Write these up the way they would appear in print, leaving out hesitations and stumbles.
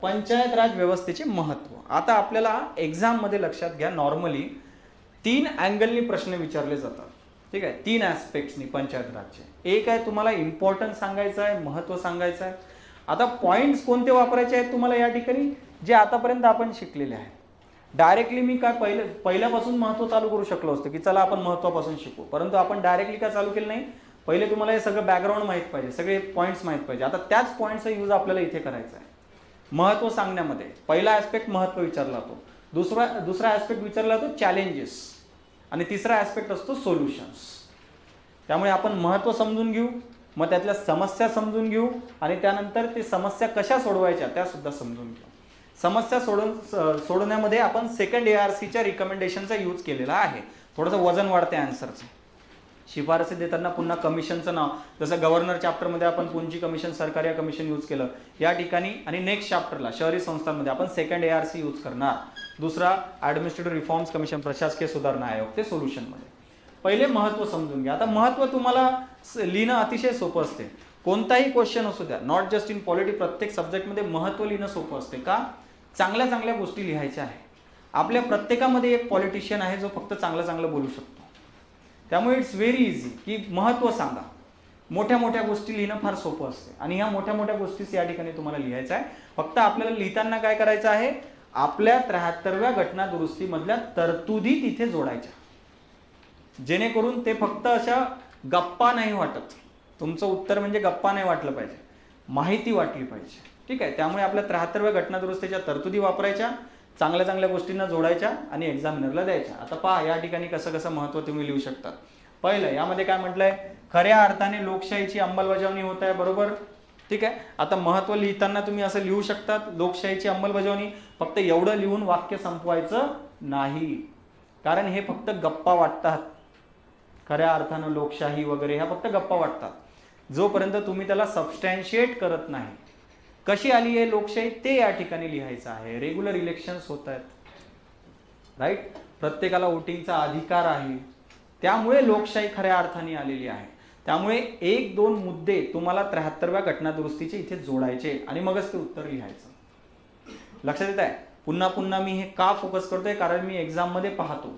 पंचायत राज व्यवस्थेचे महत्त्व. आता आपल्याला एक्झाम मध्ये लक्षात घ्या, नॉर्मली 3 अँगलनी प्रश्न विचारले जातात. ठीक आहे, 3 ॲस्पेक्ट्सनी पंचायत राजचे. एक आहे तुम्हाला इम्पॉर्टन्स सांगायचं आहे, महत्त्व सांगायचं आहे. आता पॉइंट्स कोणते वापरायचे आहेत तुम्हाला या ठिकाणी, जे आतापर्यंत आपण शिकलेले आहेत. डायरेक्टली मी काय पहिल्यापासून महत्त्व चालू करू शकलो असतो की चला आपण महत्त्वापासून शिकू, परंतु आपण डायरेक्टली काय चालू केलं नाही. पहिले तुम्हाला हे सगळं बॅकग्राऊंड माहीत पाहिजे, सगळे पॉईंट्स माहीत पाहिजे. आता त्याच पॉईंटचा यूज आपल्याला इथे करायचा आहे. महत्त्व सांगण्यामध्ये पहिला ॲस्पेक्ट महत्त्व विचारला जातो, दुसरा ॲस्पेक्ट विचारला जातो चॅलेंजेस, आणि तिसरा ॲस्पेक्ट असतो सोल्युशन्स. त्यामुळे आपण महत्त्व समजून घेऊ, मग त्यातल्या समस्या समजून घेऊ, आणि त्यानंतर ते समस्या कशा सोडवायच्या त्या सुद्धा समजून घेऊ. समस्या सोडवण्यामध्ये आपण सेकंड ARCच्या रिकमेंडेशनचा यूज केलेला आहे. थोडंसं वजन वाढते आन्सरचं. शिफारसी देताना पुन्हा कमिशनचं नाव, जसं गव्हर्नर चॅप्टरमध्ये आपण पुंजी कमिशन, सरकारी कमिशन यूज केलं या ठिकाणी, आणि नेक्स्ट चॅप्टरला शहरी संस्थांमध्ये आपण सेकंड ARC यूज करणार. दुसरा ॲडमिनिस्ट्रेटिव्ह रिफॉर्म्स कमिशन, प्रशासकीय सुधारणा आयोग, ते सोल्युशनमध्ये. पहिले महत्त्व समजून घ्या. आता महत्त्व तुम्हाला लिहिणं अतिशय सोपं असते. कोणताही क्वेश्चन असू द्या, नॉट जस्ट इन पॉलिटी, प्रत्येक सब्जेक्टमध्ये महत्त्व लिहिणं सोपं असते. का? चांगल्या चांगल्या गोष्टी लिहायच्या आहे. आपल्या प्रत्येकामध्ये एक पॉलिटिशियन आहे जो फक्त चांगलं चांगलं बोलू शकतो. त्यामुळे इट्स व्हेरी इझी की महत्त्व सांगा. मोठ्या मोठ्या गोष्टी लिहिणं फार सोपं असते, आणि ह्या मोठ्या मोठ्या गोष्टीच या ठिकाणी तुम्हाला लिहायचं आहे. फक्त आपल्याला लिहिताना काय करायचं आहे, आपल्या 73व्या घटना दुरुस्तीमधल्या तरतुदी तिथे जोडायच्या, जेणेकरून ते फक्त अशा गप्पा नाही वाटत. तुमचं उत्तर म्हणजे गप्पा नाही वाटलं पाहिजे, माहिती वाटली पाहिजे. ठीक आहे, त्यामुळे आपल्या 73व्या घटना दुरुस्तीच्या तरतुदी वापरायच्या, चांगल्या चांगल्या गोष्टींना जोडायच्या आणि एक्झामिनरला द्यायच्या. आता पहा या ठिकाणी कसं कसं महत्त्व तुम्ही लिहू शकतात. पहिलं यामध्ये काय म्हटलंय, खऱ्या अर्थाने लोकशाहीची अंमलबजावणी होत आहे. बरोबर, ठीक आहे. आता महत्त्व लिहिताना तुम्ही असं लिहू शकतात, लोकशाहीची अंमलबजावणी. फक्त एवढं लिहून वाक्य संपवायचं नाही, कारण हे फक्त गप्पा वाटतात. खऱ्या अर्थानं लोकशाही वगैरे ह्या फक्त गप्पा वाटतात. जोपर्यंत तुम्ही त्याला सबस्टॅन्शिएट करत नाही, कशी आली आहे लोकशाही ते या ठिकाणी लिहायचं आहे. रेग्युलर इलेक्शन्स होत आहेत, राईट, प्रत्येकाला वोटिंगचा अधिकार आहे, त्यामुळे लोकशाही खऱ्या अर्थाने आलेली आहे. त्यामुळे 1-2 मुद्दे तुम्हाला 73व्या घटना दुरुस्तीचे इथे जोडायचे, आणि मगच ते उत्तर लिहायचं. लक्षात येत आहे? पुन्हा पुन्हा मी हे का फोकस करतोय, कारण मी एक्झाममध्ये पाहतो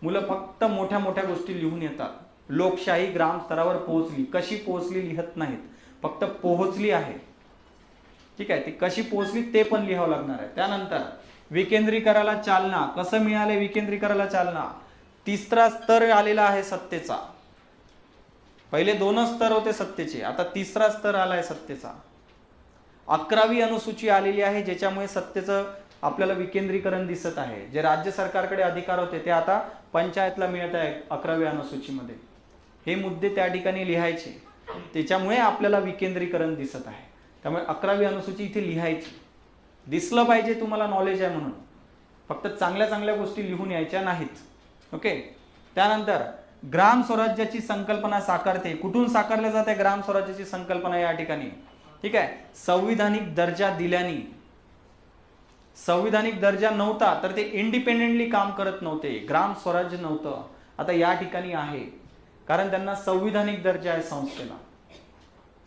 मुलं फक्त मोठ्या मोठ्या गोष्टी लिहून येतात. लोकशाही ग्राम स्तरावर पोहोचली, कशी पोहोचली लिहत नाहीत, फक्त पोहोचली आहे. ठीक आहे, ती कशी पोहोचली ते पण लिहावं लागणार आहे. त्यानंतर विकेंद्रीकरणाला चालना, कसं मिळाले विकेंद्रीकरणाला चालना. तिसरा स्तर आलेला आहे सत्तेचा. पहिले 2 स्तर होते सत्तेचे, आता तिसरा स्तर आलाय सत्तेचा. 11वी अनुसूची आलेली आहे, ज्याच्यामुळे सत्तेचं आपल्याला विकेंद्रीकरण दिसत आहे. जे राज्य सरकारकडे अधिकार होते ते आता पंचायतला मिळत आहे 11व्या अनुसूचीमध्ये. हे मुद्दे त्या ठिकाणी लिहायचे, त्याच्यामुळे आपल्याला विकेंद्रीकरण दिसत आहे. त्यामुळे 11वी अनुसूची इथे लिहायची. दिसलं पाहिजे तुम्हाला नॉलेज आहे म्हणून, फक्त चांगल्या चांगल्या गोष्टी लिहून यायच्या नाहीत. ओके. त्यानंतर ग्राम स्वराज्याची संकल्पना साकारते. कुठून साकारल्या जाते ग्राम स्वराज्याची संकल्पना या ठिकाणी? ठीक आहे, संविधानिक दर्जा दिल्याने. संविधानिक दर्जा नव्हता तर ते इंडिपेंडेंटली काम करत नव्हते, ग्राम स्वराज्य नव्हतं. आता या ठिकाणी आहे, कारण त्यांना संविधानिक दर्जा आहे संस्थेला.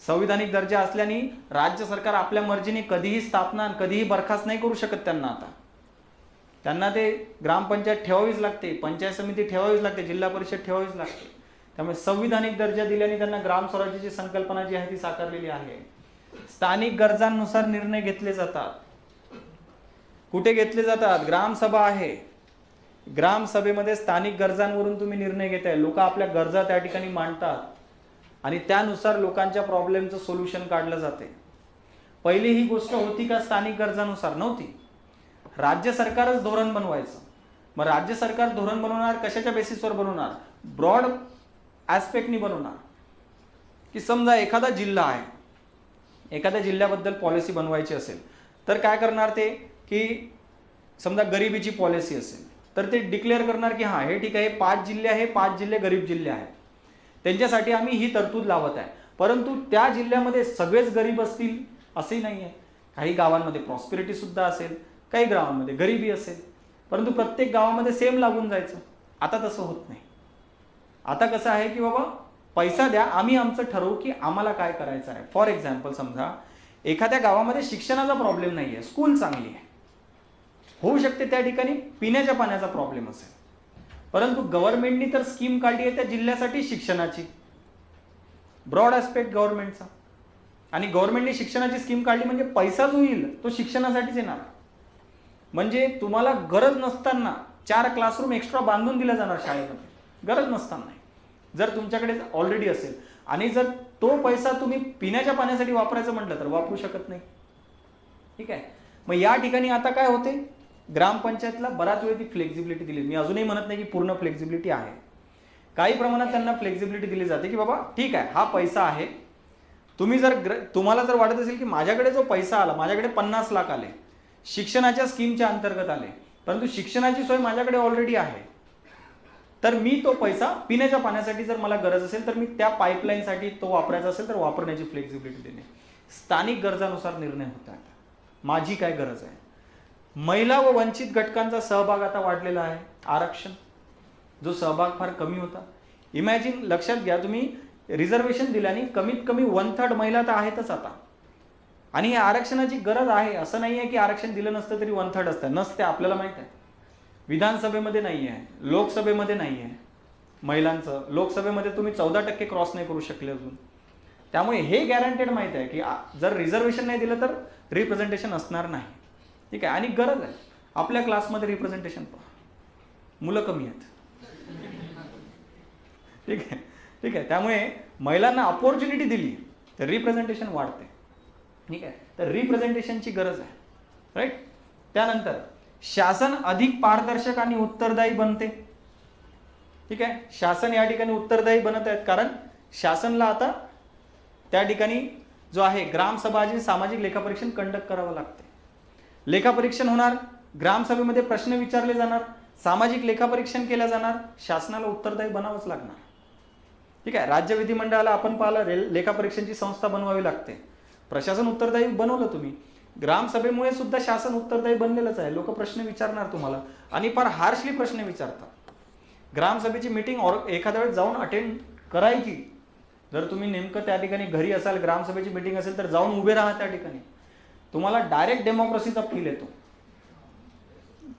संविधानिक दर्जा असल्याने राज्य सरकार आपल्या मर्जीने कधीही स्थापना, कधीही बरखास्त नाही करू शकत त्यांना. आता त्यांना ते ग्रामपंचायत ठेवावीच लागते, पंचायत समिती ठेवावीच लागते, जिल्हा परिषद ठेवावीच लागते. त्यामुळे संविधानिक दर्जा दिल्याने त्यांना ग्राम स्वराज्याची संकल्पना जी आहे ती साकारलेली आहे. स्थानिक गरजांनुसार निर्णय घेतले जातात. कुठे घेतले जातात? ग्रामसभा आहे. ग्रामसभेमध्ये स्थानिक गरजांवरून तुम्ही निर्णय घेताय. लोक आपल्या गरजा त्या ठिकाणी मांडतात, आणि त्यानुसार लोकांच्या प्रॉब्लेमचं सोल्युशन काढलं जाते. पहिली ही गोष्ट होती का स्थानिक गरजानुसार? नव्हती. राज्य सरकारच धोरण बनवायचं. मग राज्य सरकार धोरण बनवणार कशाच्या बेसिसवर बनवणार? ब्रॉड ॲस्पेक्टनी बनवणार. की समजा एखादा जिल्हा आहे, एखाद्या जिल्ह्याबद्दल पॉलिसी बनवायची असेल तर काय करणार ते, की समजा गरिबीची पॉलिसी असेल तर ते डिक्लेअर करणार की हां हे ठीक आहे, 5 जिल्हे आहे, 5 जिल्हे गरीब जिल्हे आहेत, त्यांच्यासाठी आम्ही ही तरतूद लावत आहे. परंतु त्या जिल्ह्यामध्ये सगळेच गरीब असतील असंही नाही आहे. काही गावांमध्ये प्रॉस्पेरिटी सुद्धा असेल, काही गावांमध्ये गरिबी असेल, परंतु प्रत्येक गावामध्ये सेम लागून जायचं. आता तसं होत नाही. आता कसं आहे की बाबा पैसा द्या, आम्ही आमचं ठरवू की आम्हाला काय करायचं आहे. फॉर एक्झाम्पल समजा एखाद्या गावामध्ये शिक्षणाचा प्रॉब्लेम नाहीये, स्कूल चांगली आहे, होऊ शकते त्या ठिकाणी पिण्याच्या पाण्याचा प्रॉब्लेम असेल, परंतु गव्हर्नमेंटनी तर स्कीम काढली आहे त्या जिल्ह्यासाठी शिक्षणाची, ब्रॉड ऍस्पेक्ट गव्हर्नमेंटचा. आणि गव्हर्नमेंटने शिक्षणाची स्कीम काढली म्हणजे पैसा जो येईल तो शिक्षणासाठीच येणार. म्हणजे तुम्हाला गरज नसताना 4 क्लासरूम एक्स्ट्रा बांधून दिला जाणार शाळेमध्ये, गरज नसताना, जर तुमच्याकडे ऑलरेडी असेल. आणि जर तो पैसा तुम्ही पिण्याच्या पाण्यासाठी वापरायचं म्हटलं तर वापरू शकत नाही. ठीक आहे. मग या ठिकाणी आता काय होते, ग्रामपंचायतला बराच वेळ ती फ्लेक्झिबिलिटी दिली. मी अजूनही म्हणत नाही की पूर्ण फ्लेक्झिबिलिटी आहे, काही प्रमाणात त्यांना फ्लेक्झिबिलिटी दिली जाते की बाबा ठीक आहे, हा पैसा आहे, तुम्ही जर तुम्हाला जर वाटत असेल की माझ्याकडे जो पैसा आला, माझ्याकडे 50 लाख आले, शिक्षणाच्या स्कीमच्या अंतर्गत आले, परंतु शिक्षणाची सोय माझ्याकडे ऑलरेडी आहे, तर मी तो पैसा पिण्याच्या पाण्यासाठी जर मला गरज असेल तर मी त्या पाईपलाईनसाठी तो वापरायचा असेल तर वापरण्याची फ्लेक्झिबिलिटी देणे. स्थानिक गरजानुसार निर्णय होतात. माझी काय गरज आहे. महिला व वंचित घटकांचा सहभाग आता वाढलेला आहे. आरक्षण, जो सहभाग फार कमी होता. इमॅजिन, लक्षात घ्या तुम्ही, रिझर्वेशन दिल्याने कमीत कमी 1/3 महिला तर आहेतच आता. आणि या आरक्षणाची गरज आहे, असं नाही आहे की आरक्षण दिलं नसतं तरी 1/3 असतं, नसते, आपल्याला माहित आहे. विधानसभेमध्ये नाही आहे, लोकसभेमध्ये नाही आहे महिलांचं. लोकसभेमध्ये तुम्ही 14% क्रॉस नाही करू शकले अजून. त्यामुळे हे गॅरंटेड माहित आहे की जर रिझर्वेशन नाही दिलं तर रिप्रेझेंटेशन असणार नाही. ठीक आहे. आणि गरज आहे, आपल्या क्लासमध्ये रिप्रेझेंटेशन पहा, मुलं कमी आहेत. ठीक आहे. ठीक आहे. त्यामुळे महिलांना अपॉर्च्युनिटी दिली तर रिप्रेझेंटेशन वाढते. ठीक आहे. तर रिप्रेझेंटेशनची गरज आहे. राईट. त्यानंतर शासन अधिक पारदर्शक आणि उत्तरदायी बनते. ठीक आहे. शासन या ठिकाणी उत्तरदायी बनत आहेत, कारण शासनला आता त्या ठिकाणी जो आहे ग्रामसभाचे सामाजिक लेखापरीक्षण कंडक्ट करावं लागते. लेखापरीक्षण होणार, ग्रामसभेमध्ये प्रश्न विचारले जाणार, सामाजिक लेखापरीक्षण केलं जाणार, शासनाला उत्तरदायी बनावंच लागणार. ठीक आहे. राज्य विधिमंडळाला आपण पाहिलं लेखापरीक्षणची संस्था बनवावी लागते. प्रशासन उत्तरदायी बनवलं तुम्ही, ग्रामसभेमुळे सुद्धा शासन उत्तरदायी बनलेलंच आहे. लोक प्रश्न विचारणार तुम्हाला आणि फार हार्शली प्रश्न विचारतात. ग्रामसभेची मीटिंग एखाद्या वेळेस जाऊन अटेंड करायची. जर तुम्ही नेमकं त्या ठिकाणी घरी असाल, ग्रामसभेची मीटिंग असेल तर जाऊन उभे राहा त्या ठिकाणी, तुम्हाला डायरेक्ट डेमोक्रेसीचा फील येतो.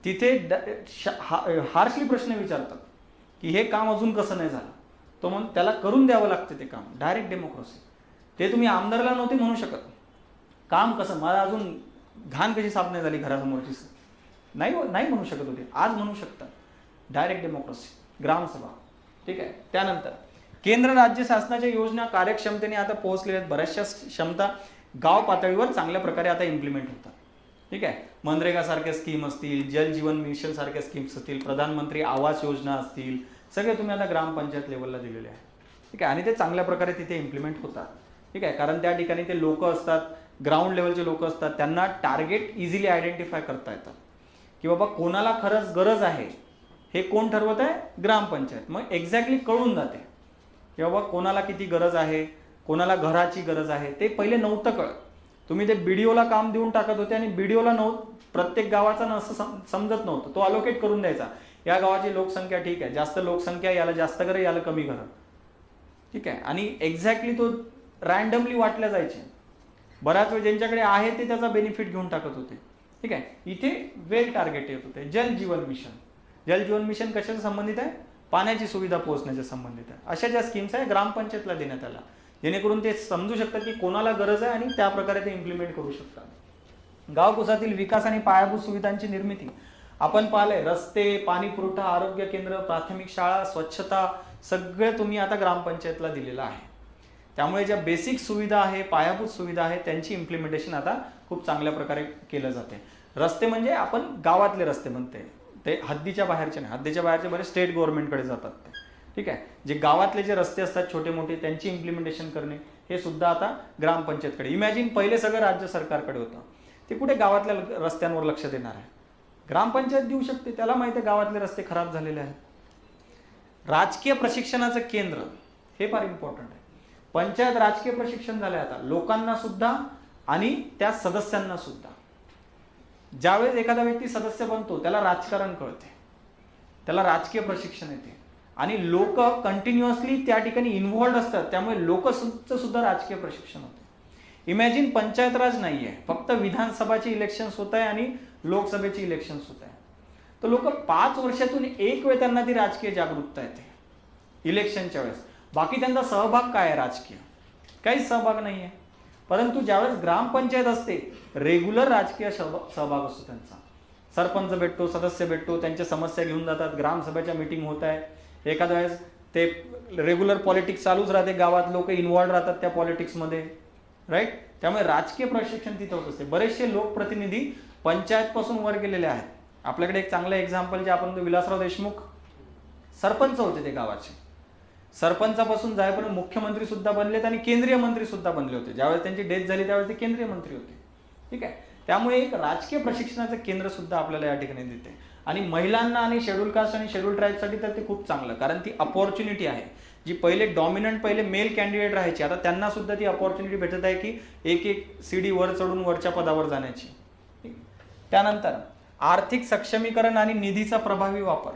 तिथे हार्शली प्रश्न विचारतात की हे काम अजून कसं नाही झालं, तो म्हणून त्याला करून द्यावं लागते ते काम. Direct democracy. ते तुम्ही आमदाराला नव्हते म्हणू शकत, काम कसं, मला अजून घाण कशी साफ नाही झाली घरासमोरची, नाही म्हणू शकत होते. आज म्हणू शकतात. डायरेक्ट डेमोक्रेसी, ग्रामसभा. ठीक आहे. त्यानंतर केंद्र राज्य शासनाच्या योजना कार्यक्षमतेने आता पोहोचलेल्या आहेत. बऱ्याचशा क्षमता गाव पातळीवर चांगल्या प्रकारे आता इम्प्लिमेंट होतात. ठीक आहे. मनरेगा सारख्या स्कीम असतील, जल जीवन मिशन सारख्या स्कीम्स असतील, प्रधानमंत्री आवास योजना असतील, सगळे तुम्ही आता ग्रामपंचायत लेवलला दिलेले आहे. ठीक आहे. आणि ते चांगल्या प्रकारे तिथे इम्प्लिमेंट होतात. ठीक आहे. कारण त्या ठिकाणी ते लोक असतात, ग्राउंड लेवलचे लोक असतात, त्यांना टार्गेट इझिली आयडेंटिफाय करता येतात की बाबा कोणाला खरंच गरज आहे, हे कोण ठरवत आहे, ग्रामपंचायत. मग एक्झॅक्टली कळून जाते की बाबा कोणाला किती गरज आहे, कोणाला घराची गरज आहे. ते पहिले नव्हतं कळत. तुम्ही ते बीडीओला काम देऊन टाकत होते आणि बीडीओला प्रत्येक गावाचा असं समजत नव्हतं, तो अलोकेट करून द्यायचा. या गावाची लोकसंख्या ठीक आहे, जास्त लोकसंख्या, याला जास्त घरं, याला कमी घरं. ठीक आहे. आणि एक्झॅक्टली तो रॅन्डमली वाटल्या जायचे. बऱ्याच वेळ ज्यांच्याकडे आहे ते त्याचा बेनिफिट घेऊन टाकत होते. ठीक आहे. इथे वेल टार्गेट येत होते. जल जीवन मिशन. जल जीवन मिशन कशाच्या संबंधित आहे, पाण्याची सुविधा पोहोचण्याच्या संबंधित आहे. अशा ज्या स्कीम्स आहे ग्रामपंचायतला देण्यात आल्या, जेणेकरून ते समजू शकतात की कोणाला गरज आहे आणि त्या प्रकारे ते इम्प्लिमेंट करू शकतात. गावकुसातील विकास आणि पायाभूत सुविधांची निर्मिती आपण पाहिलंय. रस्ते, पाणी पुरवठा, आरोग्य केंद्र, प्राथमिक शाळा, स्वच्छता, सगळे तुम्ही आता ग्रामपंचायतला दिलेलं आहे. त्यामुळे ज्या बेसिक सुविधा आहे, पायाभूत सुविधा आहे, त्यांची इम्प्लिमेंटेशन आता खूप चांगल्या प्रकारे केलं जाते. रस्ते म्हणजे आपण गावातले रस्ते म्हणते, ते हद्दीच्या बाहेरचे नाही. हद्दीच्या बाहेरचे बरेच स्टेट गव्हर्नमेंटकडे जातात ते. ठीक आहे. जे गावातले जे रस्ते असतात छोटे मोठे, त्यांची इम्प्लिमेंटेशन करणे, हे सुद्धा आता ग्रामपंचायतकडे. इमॅजिन पहिले सगळं राज्य सरकारकडे होतं, ते कुठे गावातल्या रस्त्यांवर लक्ष देणार आहे. ग्रामपंचायत देऊ शकते, त्याला माहिती आहे गावातले रस्ते खराब झालेले आहेत. राजकीय प्रशिक्षणाचं केंद्र, हे फार इम्पॉर्टंट आहे. पंचायत राजकीय प्रशिक्षण झालंय आता, लोकांना सुद्धा आणि त्या सदस्यांना सुद्धा. ज्यावेळेस एखादा व्यक्ती सदस्य बनतो त्याला राजकारण कळते, त्याला राजकीय प्रशिक्षण येते आणि लोक कंटिन्युअसली त्या ठिकाणी इन्व्हॉल्ड असतात, त्यामुळे लोकसंच सुद्धा राजकीय प्रशिक्षण होते. इमॅजिन पंचायत राज नाहीये, फक्त विधानसभाची इलेक्शन्स होत आहे आणि लोकसभेची इलेक्शन्स होत आहे. तर लोक 5 वर्षातून एक वेळ त्यांना ती राजकीय जागरूकता येते इलेक्शनच्या वेळेस. बाकी त्यांचा सहभाग काय आहे राजकीय? काहीच सहभाग नाही आहे. परंतु ज्यावेळेस ग्रामपंचायत असते, रेग्युलर राजकीय सहभाग असतो त्यांचा. सरपंच भेटतो, सदस्य भेटतो, त्यांच्या समस्या घेऊन जातात, ग्रामसभेच्या मीटिंग होत आहे, एखाद्या वेळेस ते रेग्युलर पॉलिटिक्स चालूच राहते, गावात लोक इन्व्हॉल्व राहतात त्या पॉलिटिक्समध्ये, राईट. त्यामुळे राजकीय प्रशिक्षण तिथं होत असते. बरेचसे लोकप्रतिनिधी पंचायत पासून वर गेलेले आहेत. आपल्याकडे एक चांगलं एक्झाम्पल जे आपण विलासराव देशमुख सरपंच होते ते गावाचे, सरपंचापासून जायपर्यंत मुख्यमंत्री सुद्धा बनलेत आणि केंद्रीय मंत्री सुद्धा बनले होते. ज्यावेळेस त्यांची डेथ झाली त्यावेळेस ते केंद्रीय मंत्री होते. ठीक आहे. त्यामुळे एक राजकीय प्रशिक्षणाचं केंद्र सुद्धा आपल्याला या ठिकाणी देते. आणि महिलांना आणि शेड्यूल कास्ट आणि शेड्यूल ट्राईबसाठी तर ते खूप चांगलं, कारण ती अपॉर्च्युनिटी आहे. जी पहिले मेल कॅन्डिडेट राहायची, आता त्यांना सुद्धा ती अपॉर्च्युनिटी भेटत आहे की एक सीडी वर चढून वरच्या पदावर जाण्याची. त्यानंतर आर्थिक सक्षमीकरण आणि निधीचा प्रभावी वापर.